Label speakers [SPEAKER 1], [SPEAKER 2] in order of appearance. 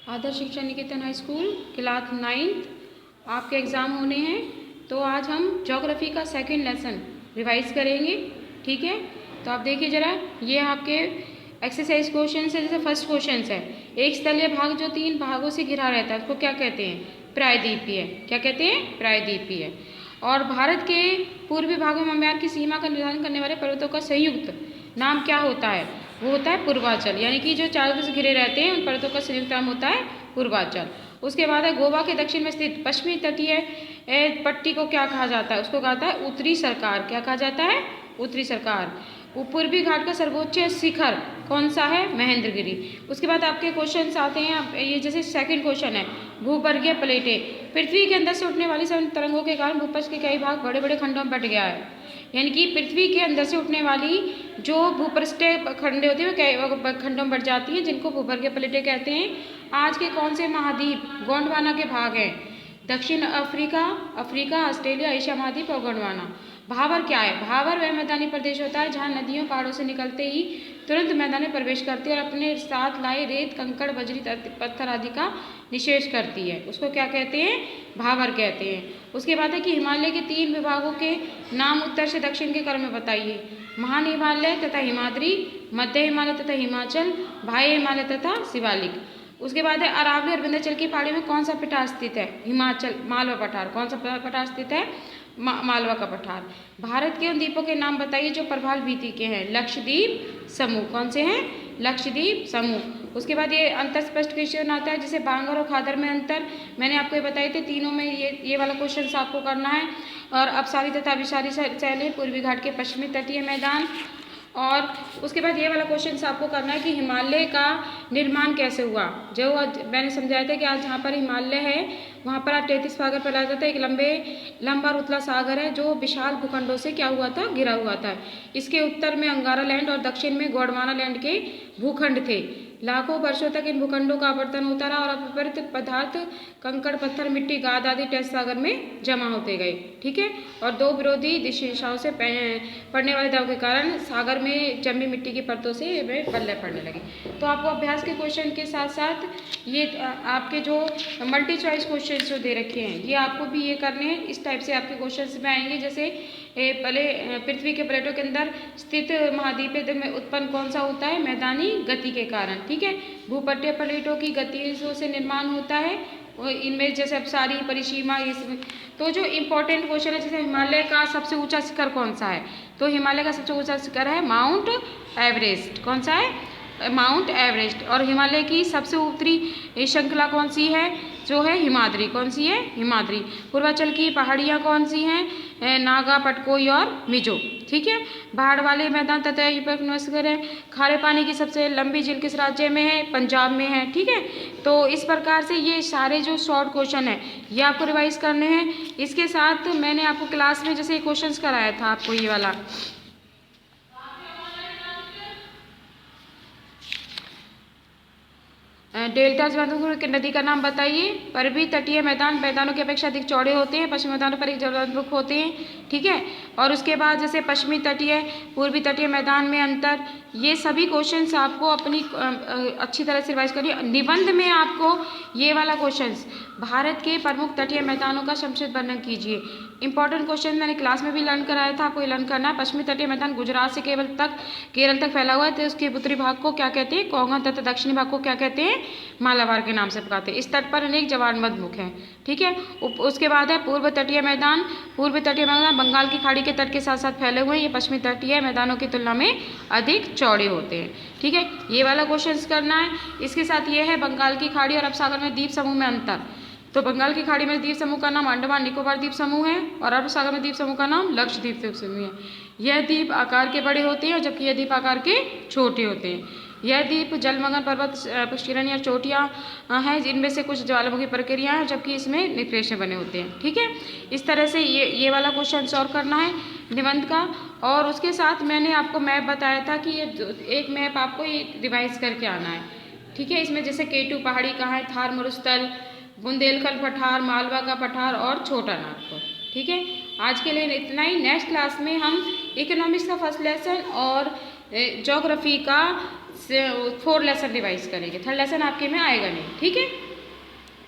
[SPEAKER 1] आदर्श शिक्षा निकेतन high school class 9th आपके exam होने हैं। तो आज हम ज्योग्राफी का सेकंड लेसन रिवाइज करेंगे। ठीक है, तो आप देखिए ज़रा, ये आपके एक्सरसाइज क्वेश्चन है। जैसे फर्स्ट क्वेश्चन है, एक स्थलीय भाग जो 3 भागों से घिरा रहता है उसको क्या कहते हैं? प्रायद्वीपीय। क्या कहते हैं? प्रायद्वीपीय। और भारत के पूर्वी भागों में म्यांमार की सीमा का निर्धारण करने वाले पर्वतों का संयुक्त नाम क्या होता है? वो होता है पूर्वांचल। यानी कि जो चारों तरफ से घिरे रहते हैं उन पर्वतों का संयुक्त नाम होता है पूर्वांचल। उसके बाद है गोवा के दक्षिण में स्थित पश्चिमी तटीय पट्टी को क्या कहा जाता है? उसको कहा है उत्तरी सरकार। क्या कहा जाता है? उत्तरी सरकार। पूर्वी घाट का सर्वोच्च शिखर कौन सा है? महेंद्रगिरी। उसके बाद आपके क्वेश्चन आते हैं, ये जैसे सेकंड क्वेश्चन है, भूपर्गीय प्लेटें। पृथ्वी के अंदर से उठने वाली सौर तरंगों के कारण भूपृष्ठ के कई भाग बड़े बड़े खंडों में बट गया है। यानी कि पृथ्वी के अंदर से उठने वाली जो भूपृष्ठीय खंडे होती है वो खंडों में बढ़ जाती हैं, जिनको भूपर्गीय प्लेटें कहते हैं। आज के कौन से महाद्वीप गोंडवाना के भाग हैं? दक्षिण अफ्रीका, ऑस्ट्रेलिया, एशिया महाद्वीप और गोंडवाना। भावर क्या है? भावर वह मैदानी प्रदेश होता है जहाँ नदियों पहाड़ों से निकलते ही तुरंत मैदान में प्रवेश करती है और अपने साथ लाए रेत, कंकड़, बजरी, पत्थर आदि का निषेध करती है। उसको क्या कहते हैं? भावर कहते हैं। उसके बाद है कि हिमालय के 3 विभागों के नाम उत्तर से दक्षिण के क्रम में बताइए। महान हिमालय तथा हिमाद्री, मध्य हिमालय तथा हिमाचल, बाह्य हिमालय तथा शिवालिक। उसके बाद है अरावली और विंध्याचल की पहाड़ी में कौन सा पठार स्थित है? हिमाचल, मालवा पठार। कौन सा पठार स्थित है? मालवा का पठार। भारत के उन द्वीपों के नाम बताइए जो प्रभाल भीति के हैं। लक्षद्वीप समूह। कौन से हैं? लक्षद्वीप समूह। उसके बाद ये अंतर स्पष्ट क्वेश्चन आता है, जैसे बांगर और खादर में अंतर मैंने आपको ये बताए थे। तीनों में ये वाला क्वेश्चन आपको करना है। और अपसारी तथा अभिसारी शैलें, पूर्वी घाट के पश्चिमी तटीय मैदान। और उसके बाद ये वाला क्वेश्चन आपको करना है कि हिमालय का निर्माण कैसे हुआ। जो मैंने समझाया था कि आज जहाँ पर हिमालय है वहाँ पर आज 33 सागर फैलाया जाता है। एक लंबा रुतला सागर है जो विशाल भूखंडों से क्या हुआ था? घिरा हुआ था। इसके उत्तर में अंगारा लैंड और दक्षिण में गोंडवाना लैंड के भूखंड थे। लाखों वर्षों तक इन भूखंडों का आवर्तन होता रहा और अपरित पदार्थ, कंकड़, पत्थर, मिट्टी, गाद आदि टेस्ट सागर में जमा होते गए। ठीक है, और 2 विरोधी दिशाओं से पड़ने वाले दबाव के कारण सागर में जमी मिट्टी की परतों से बल्ले पड़ने लगे। तो आपको अभ्यास के क्वेश्चन के साथ साथ ये आपके जो मल्टी चॉइस क्वेश्चन जो दे रखे हैं ये आपको भी ये करने हैं। इस टाइप से आपके क्वेश्चन में आएंगे, जैसे पहले पृथ्वी के प्लेटों के अंदर स्थित महाद्वीप में उत्पन्न कौन सा होता है? मैदानी गति के कारण। ठीक है, भूपट्टीय प्लेटों की गतियों से निर्माण होता है इनमें, जैसे अपसारी, परिसीमा, ये सब। तो जो इम्पोर्टेंट क्वेश्चन है, जैसे हिमालय का सबसे ऊंचा शिखर कौन सा है? तो हिमालय का सबसे ऊंचा शिखर है माउंट एवरेस्ट। कौन सा है? Mount Everest. और हिमालय की सबसे उत्तरी श्रृंखला कौन सी है? जो है हिमाद्री। कौन सी है? हिमाद्री। पूर्वांचल की पहाड़ियाँ कौन सी हैं? नागा, पटकोई और मिजो। ठीक है, बाढ़ वाले मैदान तथा है। खारे पानी की सबसे लंबी झील किस राज्य में है? पंजाब में है। ठीक है, तो इस प्रकार से ये सारे जो शॉर्ट क्वेश्चन है ये आपको रिवाइज करने हैं। इसके साथ मैंने आपको क्लास में जैसे क्वेश्चन कराया था आपको ये वाला, डेल्टा नदी का नाम बताइए। पूर्वी तटीय मैदानों की अपेक्षा अधिक चौड़े होते हैं, पश्चिमी मैदानों पर एक जलवन्मुख होते हैं। ठीक है, और उसके बाद जैसे पश्चिमी तटीय, पूर्वी तटीय मैदान में अंतर, ये सभी क्वेश्चंस आपको अपनी अच्छी तरह से रिवाइज करिए। निबंध में आपको ये वाला क्वेश्चंस, भारत के प्रमुख तटीय मैदानों का संक्षिप्त वर्णन कीजिए। इंपॉर्टेंट क्वेश्चन मैंने क्लास में भी लर्न कराया था, आपको लर्न करना है। पश्चिमी तटीय मैदान गुजरात से केरल तक फैला हुआ है, तो उसके उत्तरी भाग को क्या कहते हैं? कोंकण तथा दक्षिणी भाग को क्या कहते हैं? मालाबार के नाम से पुकारते हैं। इस तट पर अनेक जलवन्मुख हैं। ठीक है, उसके बाद है पूर्व तटीय मैदान। पूर्व तटीय मैदान बंगाल की खाड़ी के तट के साथ साथ फैले हुए हैं। ये पश्चिमी तटीय मैदानों की तुलना में अधिक चौड़े होते हैं। ठीक है, ये वाला क्वेश्चन करना है। इसके साथ ये है बंगाल की खाड़ी और अरब सागर में द्वीप समूह में अंतर। तो बंगाल की खाड़ी में द्वीप समूह का नाम अंडमान निकोबार द्वीप समूह है और अरब सागर में द्वीप समूह का नाम लक्षद्वीप द्वीप समूह है। यह द्वीप आकार के बड़े होते हैं और जबकि यह द्वीप आकार के छोटे होते हैं। यह द्वीप जलमग्न पर्वत श्रेणी या चोटियाँ हैं, जिनमें से कुछ ज्वालामुखी प्रक्रिया है, जबकि इसमें निष्क्रिय बने होते हैं। ठीक है, इस तरह से ये वाला क्वेश्चन सॉल्व करना है निबंध का। और उसके साथ मैंने आपको मैप बताया था कि ये एक मैप आपको ये रिवाइज करके आना है। ठीक है, इसमें जैसे K2 पहाड़ी कहाँ है, थार मरुस्थल, बुंदेलखंड पठार, मालवा का पठार और छोटा नागपुर। ठीक है, आज के लिए इतना ही। नेक्स्ट क्लास में हम इकोनॉमिक्स का फर्स्ट लेसन और ज्योग्राफी का 4 लेसन रिवाइज करेंगे, थर्ड लेसन आपके में आएगा नहीं, ठीक है।